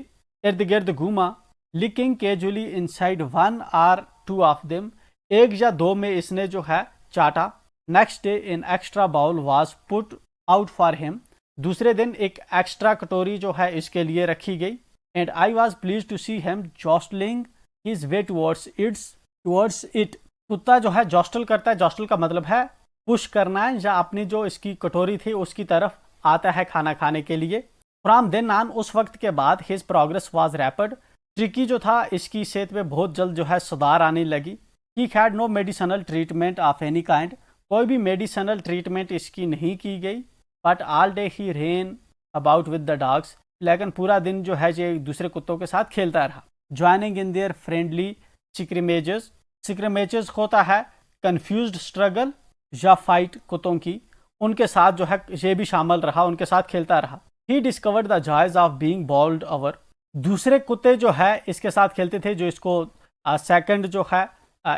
इर्द गिर्द घूमा। Licking casually inside one or two of them, एक या दो में इसने जो है चाटा। Next day an extra bowl was put out for him, दूसरे दिन एक एक्स्ट्रा कटोरी जो है इसके लिए रखी गई। And I was pleased to see him jostling his way towards it, कुत्ता जो है जॉस्टल करता है, जॉस्टल का मतलब है पुश करना है, या अपनी जो इसकी कटोरी थी उसकी तरफ आता है खाना खाने के लिए। फ्रॉम देन ऑन, उस वक्त के बाद his progress was rapid, tricky जो था इसकी सेहत में बहुत जल्द जो है सुधार आने लगी। He had no medicinal treatment of any kind, कोई भी मेडिसिनल ट्रीटमेंट इसकी नहीं की गई। But all day he ran about with the dogs, लेकिन पूरा दिन जो है ये दूसरे कुत्तों के साथ खेलता रहा। ज्वाइनिंग इन देयर फ्रेंडली सिक्रिमेजेस, सिक्रिमेजेस होता है कंफ्यूज्ड स्ट्रगल या फाइट कुत्तों की, उनके साथ जो है ये भी शामिल रहा, उनके साथ खेलता रहा। He discovered the joys of being bowled over, दूसरे कुत्ते जो है इसके साथ खेलते थे, जो इसको सेकंड जो है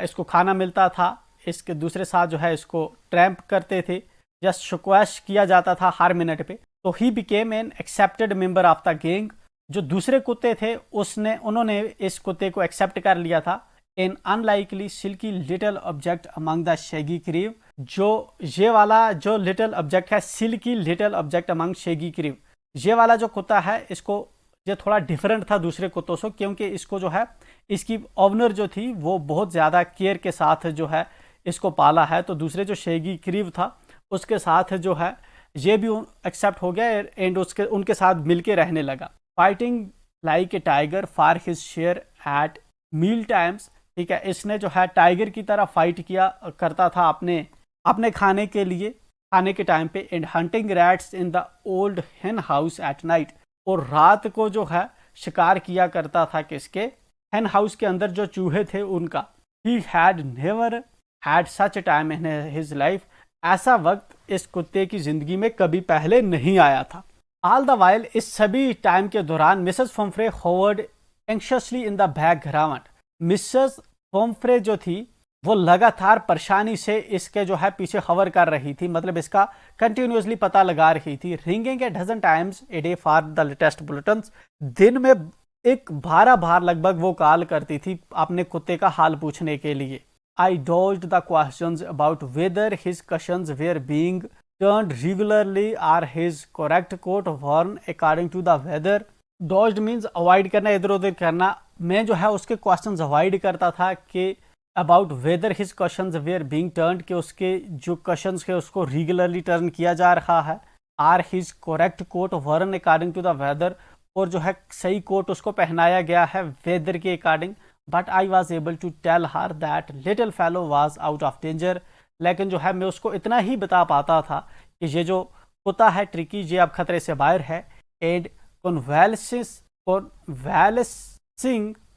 इसको खाना मिलता था, इसके दूसरे साथ जो है इसको ट्रैम्प करते थे, जस्ट शिकवाश किया जाता था हर मिनट पे। तो he became an accepted member of the gang, जो दूसरे कुत्ते थे उन्होंने इस कुत्ते को एक्सेप्ट कर लिया था। An unlikely silky little object among the shaggy crew, जो ये वाला जो लिटिल ऑब्जेक्ट है, silky little object among shaggy crew, ये वाला जो कुत्ता है इसको ये थोड़ा डिफरेंट था दूसरे कुत्तों से, क्योंकि इसको जो है इसकी ओनर जो थी वो बहुत ज़्यादा केयर के साथ जो है इसको पाला है। तो दूसरे जो शेगी क्रीव था उसके साथ जो है ये भी एक्सेप्ट हो गया एंड उनके साथ मिलके रहने लगा। Fighting like a tiger for his share at meal times, ठीक है, इसने जो है टाइगर की तरह फाइट किया करता था अपने अपने खाने के टाइम पे, and hunting rats in the old हेन हाउस एट नाइट, और रात को जो है शिकार किया करता था किसके, हेन हाउस के अंदर जो चूहे थे उनका। ही had never had such time in his life, ऐसा वक्त इस कुत्ते की जिंदगी में कभी पहले नहीं आया था। ऑल द वाइल, इस सभी टाइम के दौरान Mrs Pumphrey hovered anxiously in the background, Mrs Pumphrey जो थी वो लगातार परेशानी से इसके जो है पीछे हवर कर रही थी, मतलब इसका कंटिन्यूसली पता लगा रही थी। Ringing a dozen times a day for the latest bulletin, दिन में एक 12 बार लगभग वो कॉल करती थी अपने कुत्ते का हाल पूछने के लिए। I dodged the questions about whether his cushions were being turned regularly or his correct coat worn according to the weather. Dodged means avoid करना, इधर उधर करना। मैं जो है उसके क्वेश्चंस अवॉइड करता था कि about whether his questions were being turned, कि उसके जो क्वेश्चंस है उसको रेगुलरली टर्न किया जा रहा है। Or his correct coat worn according to the weather, और जो है सही कोट उसको पहनाया गया है वेदर के according. But I was able to tell her that little fellow was out of danger, लेकिन जो है मैं उसको इतना ही बता पाता था कि ये जो कुत्ता है ट्रिकी, ये अब खतरे से बाहर है। एंड कॉन्वेल्सिंग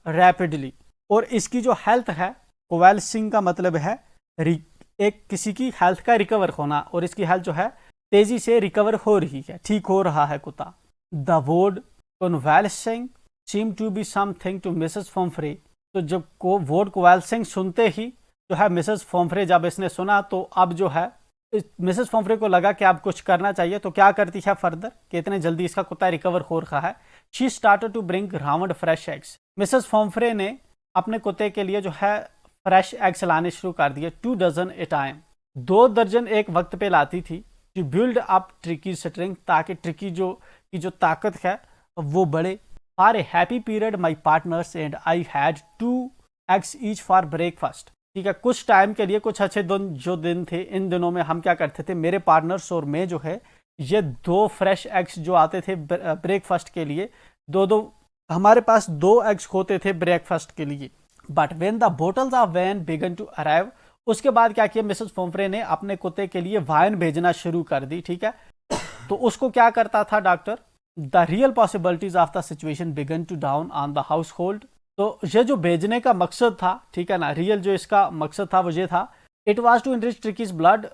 रैपिडली, और इसकी जो हेल्थ है, कोवेल्सिंग का मतलब है एक किसी की हेल्थ का रिकवर होना, और इसकी हेल्थ जो है तेजी से रिकवर हो रही है, ठीक हो रहा है कुत्ता। The word convalescing seem to be something to Mrs Pumphrey, तो जब को वर्ड कोवेल्सिंग सुनते ही जो है मिसेस फम्फ्रे जब इसने सुना, तो अब जो है मिसेस फम्फ्रे को लगा कि अब कुछ करना चाहिए। तो क्या करती है फर्दर कि इतने जल्दी इसका कुत्ता रिकवर हो रहा है। She started to bring round fresh eggs, Mrs Pumphrey ने अपने कुत्ते के लिए जो है फ्रेश एग्स लाने शुरू कर दिए। 2 डजन ए टाइम, 2 दर्जन एक वक्त पे लाती थी। To build up Tricky strength, ताकि ट्रिकी की जो ताकत है वो बढ़े। For a happy period my partners and I had 2 eggs each for breakfast, ठीक है। कुछ टाइम के लिए, कुछ अच्छे दिन थे, इन दिनों में हम क्या करते थे, मेरे पार्टनर्स और मैं जो है ये 2 फ्रेश एग्स जो आते थे ब्रेकफास्ट के लिए, दो हमारे पास 2 एग्स होते थे ब्रेकफास्ट के लिए। But when the bottles of wine began to arrive, उसके बाद क्या किया मिसेस फम्फ्रे ने अपने कुत्ते के लिए वाइन भेजना शुरू कर दी, ठीक है। तो उसको क्या करता था doctor, the real possibilities of the situation began to dawn on the household. तो ये जो भेजने का मकसद था, ठीक है ना, रियल जो इसका मकसद था वो ये था, it was to enrich Tricky's blood,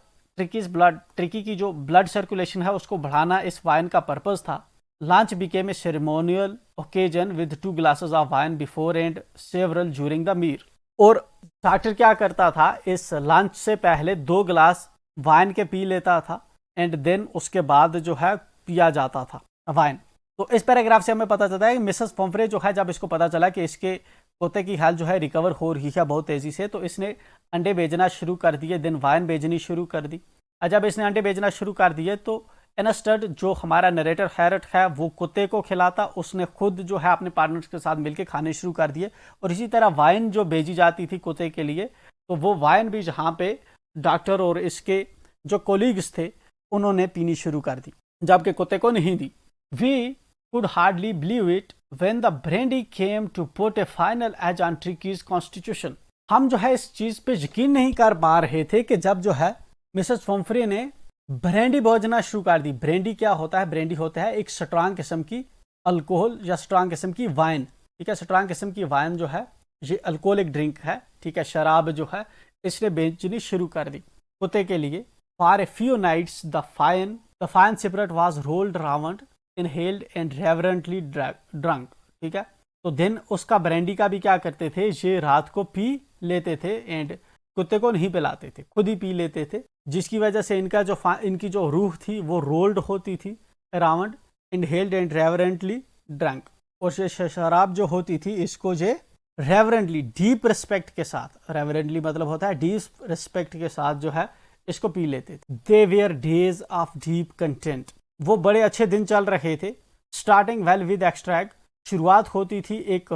Tricky की जो ब्लड सर्कुलेशन है उसको बढ़ाना इस वाइन का पर्पज था। Lunch became a ceremonial occasion with 2 glasses of wine before and several during the meal, और डॉक्टर क्या करता था, इस लंच से पहले 2 ग्लास वाइन के पी लेता था, एंड देन उसके बाद जो है पिया जाता था वाइन। तो इस पैराग्राफ से हमें पता चलता है कि मिसेस फम्फ्रे जो है जब इसको पता चला कि इसके कुत्ते की हेल्थ जो है रिकवर हो रही है बहुत तेजी से, तो इसने अंडे बेचना शुरू कर दिए, दिन वाइन बेचनी शुरू कर दी। और जब इसने अंडे बेचना शुरू कर दिए तो एनस्टड जो हमारा नरेटर हैरट है वो कुत्ते को खिलाता, उसने खुद जो है अपने पार्टनर्स के साथ मिलकर खाने शुरू कर दिए। और इसी तरह वाइन जो बेची जाती थी कुत्ते के लिए, तो वो वाइन भी जहाँ पे डॉक्टर और इसके जो कोलीग्स थे उन्होंने पीनी शुरू कर दी, जबकि कुत्ते को नहीं दी। We could hardly believe it when the brandy came to put a final edge on Tricky's constitution. हम जो है इस चीज पे यकीन नहीं कर पा रहे थे कि जब जो है मिसेस फम्फ्रे ने ब्रेंडी बोझना शुरू कर दी। ब्रेंडी क्या होता है, ब्रेंडी होता है एक स्ट्रांग किस्म की अल्कोहल या स्ट्रांग किस्म की वाइन, ठीक है। स्ट्रांग किस्म की वाइन जो है ये अल्कोहलिक ड्रिंक है, ठीक है, शराब जो है इसने बेचनी शुरू कर दी कुत्ते के लिए। For a few nights the fine spirit was rolled round inhaled and reverently drunk, ठीक है। तो दिन उसका ब्रांडी का भी क्या करते थे, ये रात को पी लेते थे एंड कुत्ते को नहीं पिलाते थे, खुद ही पी लेते थे, जिसकी वजह से इनकी जो रूह थी वो रोल्ड होती थी around inhaled and reverently drunk. और ये शराब जो होती थी इसको ये रेवरेंटली डीप रिस्पेक्ट के साथ, रेवरेंटली मतलब होता है डीप रिस्पेक्ट के साथ जो है इसको पी लेते थे। They were days of deep content, वो बड़े अच्छे दिन चल रहे थे। Starting well with extra egg, शुरुआत होती थी एक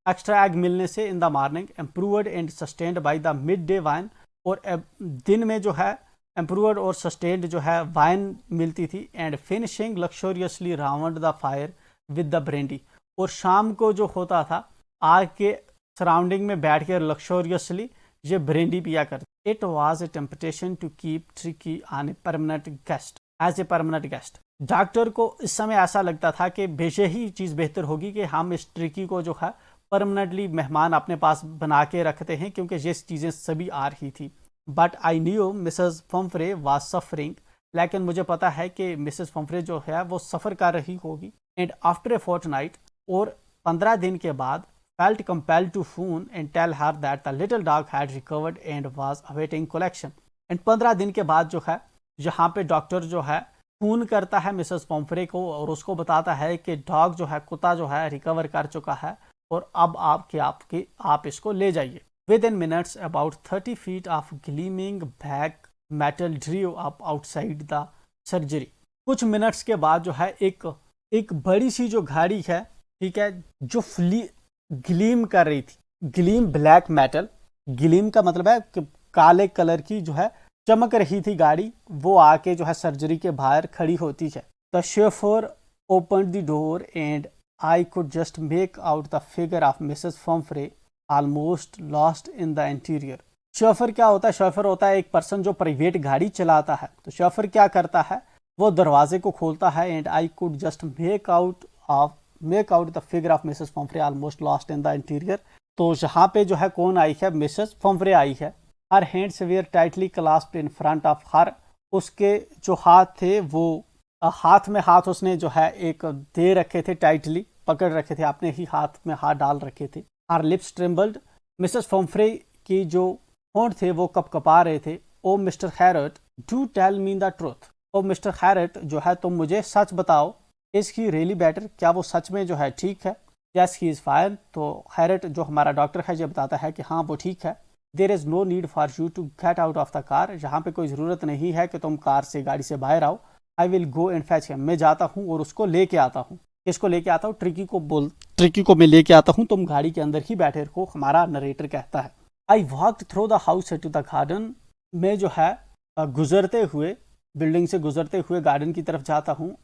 एक्स्ट्रा एग मिलने से in the morning, improved and sustained by the midday wine, और दिन में जो है एम्प्रूव्ड और सस्टेन्ड जो है वाइन मिलती थी। And finishing luxuriously round the fire with the brandy, और शाम को जो होता था आग के सराउंडिंग में बैठ कर लक्सोरियसली ये ब्रेंडी पिया करते। It was a temptation to keep Tricki on a permanent guest as a permanent guest. Doctor को इस समय ऐसा लगता था कि बेशे ही चीज़ बेहतर होगी कि हम इस ट्रिकी को जो है परमानेंटली मेहमान अपने पास बना के रखते हैं, क्योंकि ये चीज़ें सभी आ रही थी। But I knew Mrs Pomfrey was suffering, लेकिन मुझे पता है कि मिसेस पम्फ्रे जो है वो सफ़र कर रही होगी। एंड आफ्टर ए फोर्टनाइट, और 15 दिन के बाद, felt compelled to phone and tell her that the little dog had recovered and was awaiting collection। And 15 दिन के बाद जो है यहाँ पे डॉक्टर जो है फोन करता है मिसेस पम्फ्रे को और उसको बताता है कि डॉग जो है, कुत्ता जो है, रिकवर कर चुका है और अब आप इसको ले जाइए। With in minutes about 30 feet of gleaming back metal ड्रीव up outside the surgery. कुछ मिनट्स के बाद जो है एक बड़ी सी जो गाड़ी है, ठीक है, जो ग्लीम कर रही थी, ग्लीम ब्लैक मेटल, ग्लीम का मतलब है कि काले कलर की जो है चमक रही थी गाड़ी, वो आके जो है सर्जरी के बाहर खड़ी होती है। The chauffeur open the door and I could just make out the figure of Mrs Pumphrey almost lost in the interior. Chauffeur क्या होता है? शेफर होता है एक पर्सन जो प्राइवेट गाड़ी चलाता है। तो शेफर क्या करता है, वो दरवाजे को खोलता है and I could just make out the figure of Mrs Pumphrey almost lost in the interior. तो यहाँ पे जो है कौन आई है? मिसेस पम्फ्रे आई है। Her hands were tightly clasped in front of her. उसके जो हाथ थे वो हाथ में हाथ उसने जो है एक दे रखे थे, टाइटली पकड़ रखे थे, अपने ही हाथ में हाथ डाल रखे थे। Her lips trembled. Mrs Pumphrey की जो होंठ थे वो कपकपा रहे थे। Oh Mr Herriot, do tell me the truth. Oh Mr Herriot जो है, तुम मुझे सच बताओ। Is he really better? क्या वो सच में जो है ठीक है? Yes he is fine. तो हैरट जो हमारा डॉक्टर है ये बताता है कि हाँ वो ठीक है। There is no need for you to get out of the car. यहाँ पे कोई ज़रूरत नहीं है कि तुम कार से, गाड़ी से बाहर आओ। I will go and fetch him. मैं जाता हूँ और उसको लेके आता हूँ। किसको लेके आता हूँ? ट्रिकी को मैं लेके आता हूँ, तुम गाड़ी के अंदर ही बैठे रहो, हमारा नरेटर कहता है। I walked through the house to the garden. मैं जो है गुजरते हुए, बिल्डिंग से गुजरते हुए गार्डन की तरफ जाता हूँ।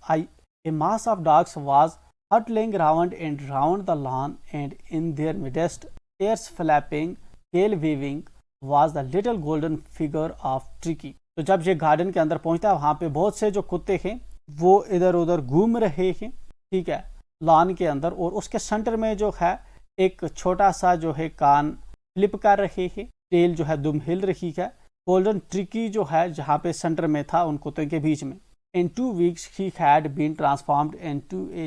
A mass of dogs was huddling round and round the lawn, and in their midst, ears flapping, tail waving, was the little golden figure of Tricky। तो जब ये गार्डन के अंदर पहुंचता है, वहां पे बहुत से जो कुत्ते हैं वो इधर उधर घूम रहे हैं, ठीक है, लॉन के अंदर। और उसके सेंटर में जो है एक छोटा सा जो है कान फ्लिप कर रहे हैं, टेल जो है दुम हिल रही है। गोल्डन ट्रिकी जो है जहाँ पे सेंटर में था उन कुत्तों के बीच में। In 2 weeks he had been transformed into a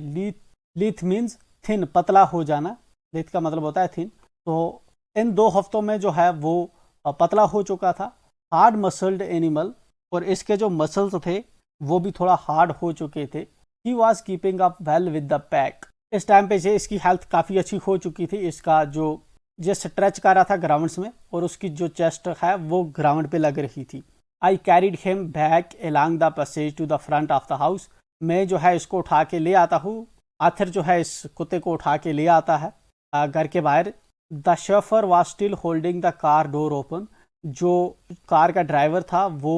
leath means thin, पतला हो जाना। leath का मतलब होता है thin। तो इन 2 हफ्तों में जो है वो पतला हो चुका था। हार्ड मसल्ड एनिमल, और इसके जो मसल्स थे वो भी थोड़ा हार्ड हो चुके थे। He was keeping up well with the pack. इस टाइम पे इसकी हेल्थ काफ़ी अच्छी हो चुकी थी। इसका जो स्ट्रेच कर रहा था ग्राउंड्स में, और उसकी जो चेस्ट है वो ग्राउंड पे लग रही थी। I carried him back along the passage to the front of the house. मैं जो है इसको उठा के ले आता हूँ। आथिर जो है इस कुत्ते को उठा के ले आता है घर के बाहर। The chauffeur was still holding the car door open. जो कार का ड्राइवर था वो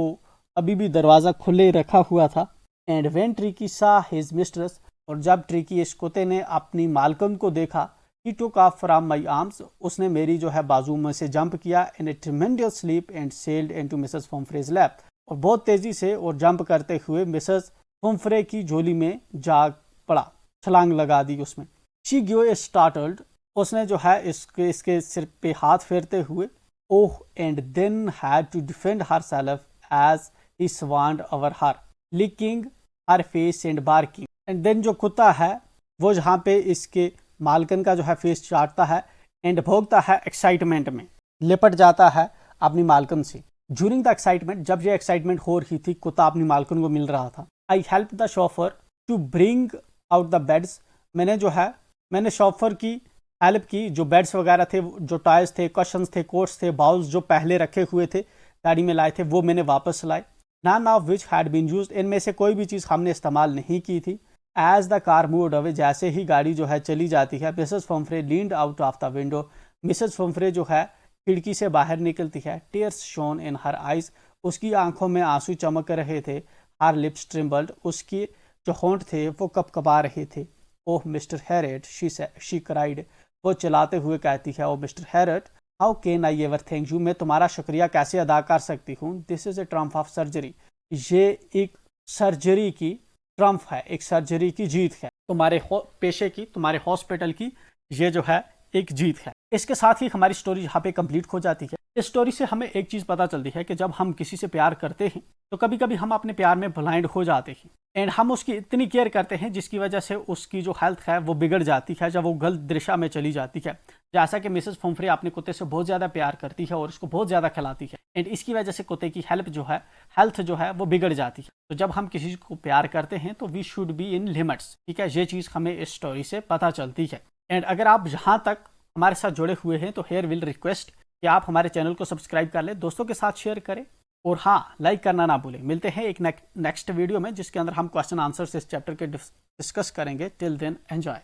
अभी भी दरवाज़ा खुले रखा हुआ था। And when Tricky saw his mistress, और जब ट्रिकी इस कुत्ते ने अपनी मालकन को देखा, he took off from my arms, उसने मेरी जो है बाजू में से जंप किया। In a tremendous leap and sailed into Mrs Pumphrey's lap, और बहुत तेजी से और जंप करते हुए मिसेस पम्फ्रे की झोली में जा पड़ा, छलांग लगा दी उसमें। शी गिव ए स्टार्टल्ड, उसने जो है इसके सिर पे हाथ फेरते हुए, oh, and then had to defend herself as he swarmed over her, licking her face and barking. And then जो कुत्ता है वो जहाँ पे इसके मालकन का जो है फेस चाटता है एंड भोगता है एक्साइटमेंट में, लिपट जाता है अपनी मालकन से। ड्यूरिंग द एक्साइटमेंट, जब ये एक्साइटमेंट हो रही थी, कुत्ता अपनी मालकन को मिल रहा था। I helped the chauffeur to bring out the beds, मैंने शॉफर की हेल्प की। जो बेड्स वगैरह थे, जो टॉयज थे, कशंस थे, कोट्स थे, बाउल्स जो पहले रखे हुए थे गाड़ी में लाए थे, वो मैंने वापस लाए। None of which had been used, इनमें से कोई भी चीज़ हमने इस्तेमाल नहीं की थी। As the car moved away, जैसे ही गाड़ी जो है चली जाती है, Mrs Pumphrey leaned out of the window, Mrs Pumphrey जो है खिड़की से बाहर निकलती है। Tears shone in her eyes, उसकी आंखों में आंसू चमक रहे थे। हर लिप्स ट्रिम्बल्ड, उसकी जो होंठ थे वो कपकपा रहे थे। Oh Mr Herriot, she cried, वो चलाते हुए कहती है, oh Mr Herriot, how can I ever thank you, मैं तुम्हारा शुक्रिया कैसे अदा कर सकती हूँ। This is a triumph of surgery, ये एक सर्जरी की ट्रम्प है, एक सर्जरी की जीत है, तुम्हारे पेशे की, तुम्हारे हॉस्पिटल की ये जो है एक जीत है। इसके साथ ही हमारी स्टोरी यहाँ पे कंप्लीट हो जाती है। इस स्टोरी से हमें एक चीज पता चलती है कि जब हम किसी से प्यार करते हैं तो कभी कभी हम अपने प्यार में ब्लाइंड हो जाते हैं एंड हम उसकी इतनी केयर करते हैं जिसकी वजह से उसकी जो हेल्थ है वो बिगड़ जाती है, जब वो गलत दिशा में चली जाती है। जैसा कि मिसेस फुम्फ्री अपने कुत्ते से बहुत ज़्यादा प्यार करती है और उसको बहुत ज़्यादा खिलाती है एंड इसकी वजह से कुत्ते की हेल्थ जो है वो बिगड़ जाती है। तो जब हम किसी को प्यार करते हैं तो we should be in limits, ठीक है, ये चीज़ हमें इस स्टोरी से पता चलती है। एंड अगर आप यहाँ तक हमारे साथ जुड़े हुए हैं तो हेयर विल रिक्वेस्ट कि आप हमारे चैनल को सब्सक्राइब कर लें, दोस्तों के साथ शेयर करें और हाँ, लाइक करना ना भूलें। मिलते हैं एक नेक्स्ट वीडियो में जिसके अंदर हम क्वेश्चन आंसर इस चैप्टर के डिस्कस करेंगे। Till then enjoy.